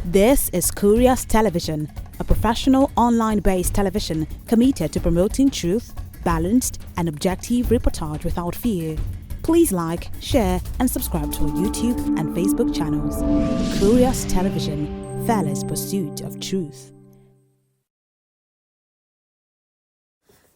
This is Curious Television, a professional online-based television committed to promoting truth, balanced and objective reportage without fear. Please like, share and subscribe to our YouTube and Facebook channels. Curious Television, fearless pursuit of truth.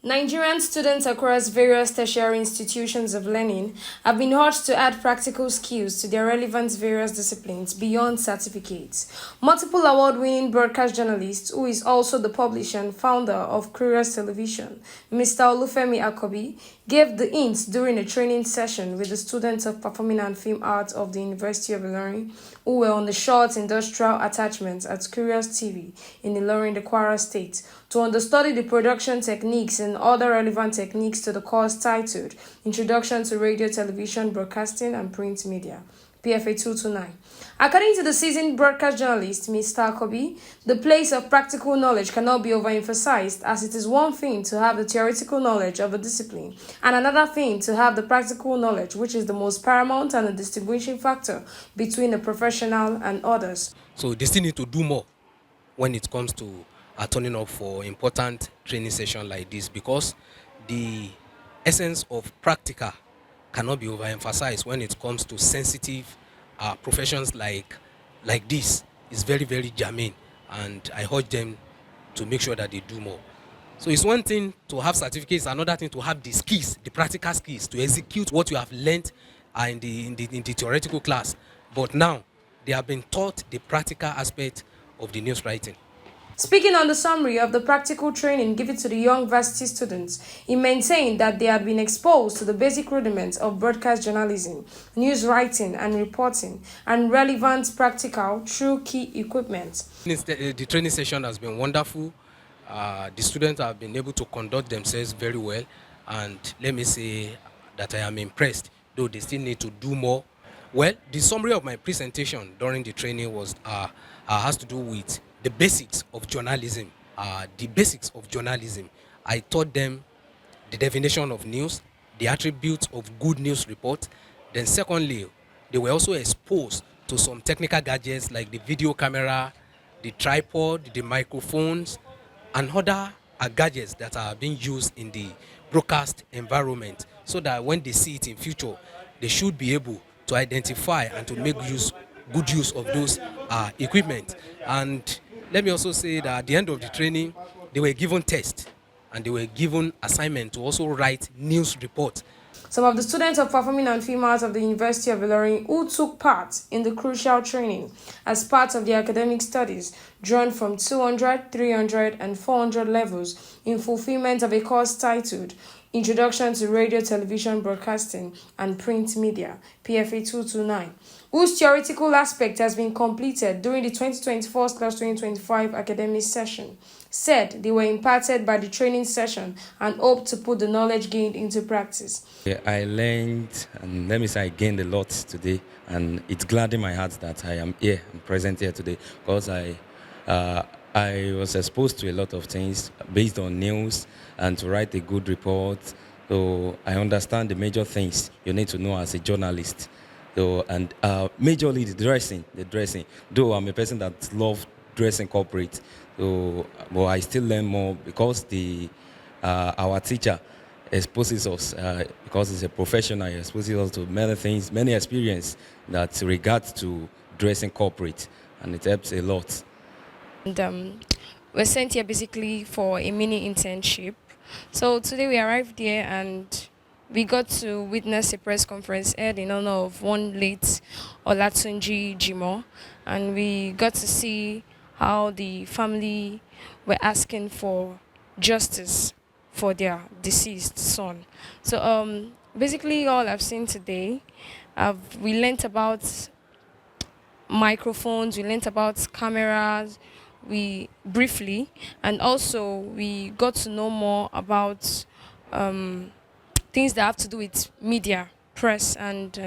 Nigerian students across various tertiary institutions of learning have been urged to add practical skills to their relevant various disciplines beyond certificates. Multiple award-winning broadcast journalist, who is also the publisher and founder of Curious Television, Mr. Olufemi Akobi, gave the hints during a training session with the students of Performing and Film Arts of the University of Ilorin, who were on the short industrial attachment at Curious TV in Ilorin, the Kwara State, to understudy the production techniques and other relevant techniques to the course titled Introduction to Radio, Television, Broadcasting and Print Media, PFA 229. According to the seasoned broadcast journalist, Mr. Akobi, the place of practical knowledge cannot be overemphasized, as it is one thing to have the theoretical knowledge of a discipline and another thing to have the practical knowledge, which is the most paramount and a distinguishing factor between a professional and others. So they still need to do more when it comes to turning up for important training session like this, because the essence of practical cannot be overemphasized when it comes to sensitive professions like this. Is very, very germane, and I urge them to make sure that they do more. So it's one thing to have certificates, another thing to have the skills, the practical skills to execute what you have learned in the theoretical class. But now they have been taught the practical aspect of the news writing. Speaking on the summary of the practical training given to the young varsity students, he maintained that they had been exposed to the basic rudiments of broadcast journalism, news writing and reporting, and relevant practical through key equipment. The training session has been wonderful. The students have been able to conduct themselves very well, and let me say that I am impressed, though they still need to do more. Well, the summary of my presentation during the training was has to do with the basics of journalism. I taught them the definition of news, the attributes of good news report. Then secondly, they were also exposed to some technical gadgets like the video camera, the tripod, the microphones, and other gadgets that are being used in the broadcast environment, so that when they see it in future, they should be able to identify and to make good use of those equipment. And let me also say that at the end of the training, they were given tests and they were given assignment to also write news reports. Some of the students of Performing and Film Arts of the University of Ilorin who took part in the crucial training as part of their academic studies, drawn from 200, 300 and 400 levels in fulfillment of a course titled Introduction to Radio, Television, Broadcasting and Print Media, PFA 229, whose theoretical aspect has been completed during the 2024/2025 academic session, said they were impacted by the training session and hope to put the knowledge gained into practice. Yeah, I learned, and let me say I gained a lot today, and it's glad in my heart that I am here and present here today, because I was exposed to a lot of things based on news and to write a good report. So I understand the major things you need to know as a journalist. So, and majorly the dressing. Though I'm a person that loves dressing corporate, so but I still learn more because our teacher exposes us, because he's a professional, he exposes us to many things, many experience that regards to dressing corporate, and it helps a lot. And we're sent here basically for a mini internship. So today we arrived here and we got to witness a press conference held in honor of one late Olatunji Jimo, and we got to see how the family were asking for justice for their deceased son. So basically all I've seen today, we learnt about microphones, we learnt about cameras, briefly, and also we got to know more about things that have to do with media, press, and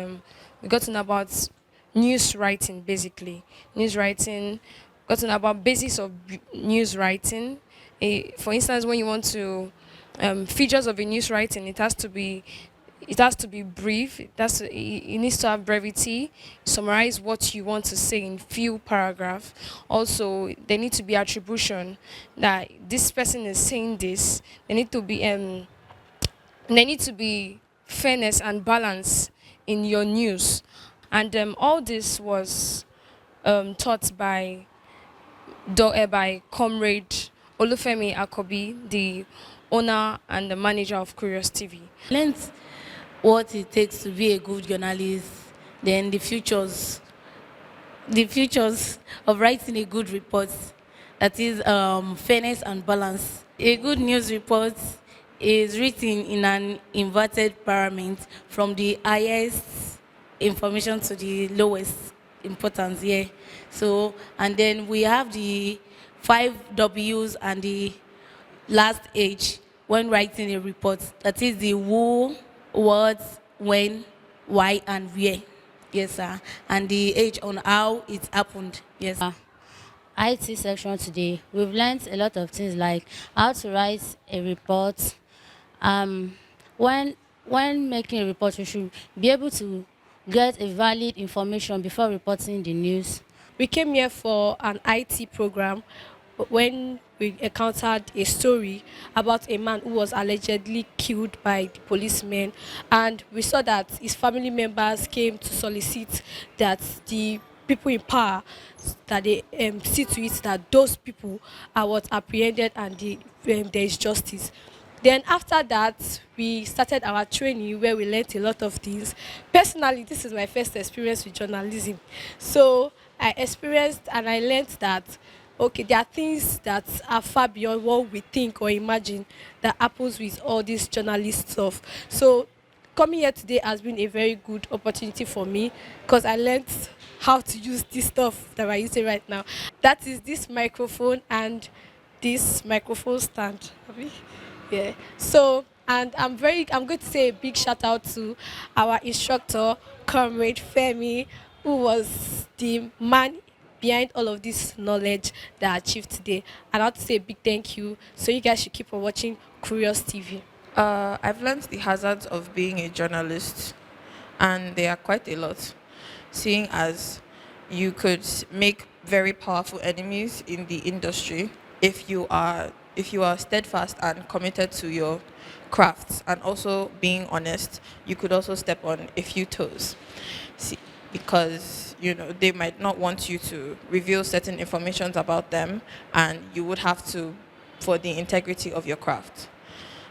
we got to know about news writing, basically. News writing, got to know about basics of news writing. For instance, when you want to, features of a news writing, it has to be It has to be brief. It needs to have brevity. Summarize what you want to say in few paragraphs. Also, there need to be attribution that this person is saying this. There need to be fairness and balance in your news, and all this was taught by Comrade Olufemi Akobi, the owner and the manager of Curious TV. Learned what it takes to be a good journalist, then the futures of writing a good report, that is fairness and balance. A good news report is written in an inverted pyramid from the highest information to the lowest importance here. So, and then we have the 5 Ws and the last H when writing a report. That is the who, what, when, why, and where. Yes, sir. And the H on how it happened. Yes. IT section today, we've learned a lot of things like how to write a report. When making a report, you should be able to get a valid information before reporting the news. We came here for an IT program when we encountered a story about a man who was allegedly killed by the policemen, and we saw that his family members came to solicit that the people in power, that they see to it that those people are what apprehended and there is justice. Then after that, we started our training where we learned a lot of things. Personally, this is my first experience with journalism. So I experienced and I learned that, okay, there are things that are far beyond what we think or imagine that happens with all this journalist stuff. So coming here today has been a very good opportunity for me because I learned how to use this stuff that I'm using right now. That is this microphone and this microphone stand. Yeah. So, and I'm going to say a big shout out to our instructor, Comrade Femi, who was the man behind all of this knowledge that I achieved today. And I want to say a big thank you. So you guys should keep on watching Curious TV. I've learned the hazards of being a journalist, and they are quite a lot, seeing as you could make very powerful enemies in the industry if you are steadfast and committed to your crafts, and also being honest. You could also step on a few toes, because they might not want you to reveal certain information about them, and you would have to, for the integrity of your craft.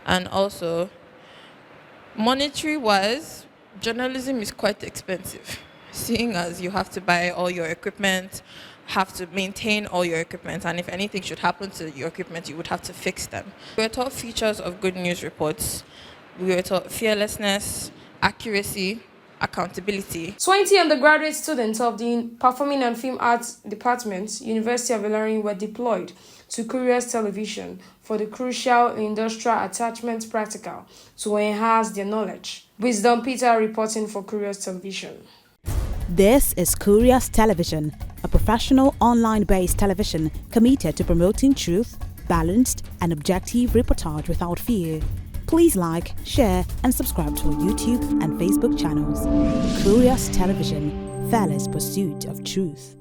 And also, monetary wise, journalism is quite expensive, seeing as you have to buy all your equipment, have to maintain all your equipment, and if anything should happen to your equipment, you would have to fix them. We were taught features of good news reports. We were taught fearlessness, accuracy, accountability. 20 undergraduate students of the Performing and Film Arts Department, University of Ilorin, were deployed to Curious Television for the crucial industrial attachment practical to enhance their knowledge. Wisdom Peter reporting for Curious Television. This is Curious Television, a professional online-based television committed to promoting truth, balanced and objective reportage without fear. Please like, share and subscribe to our YouTube and Facebook channels. Curious Television, fearless pursuit of truth.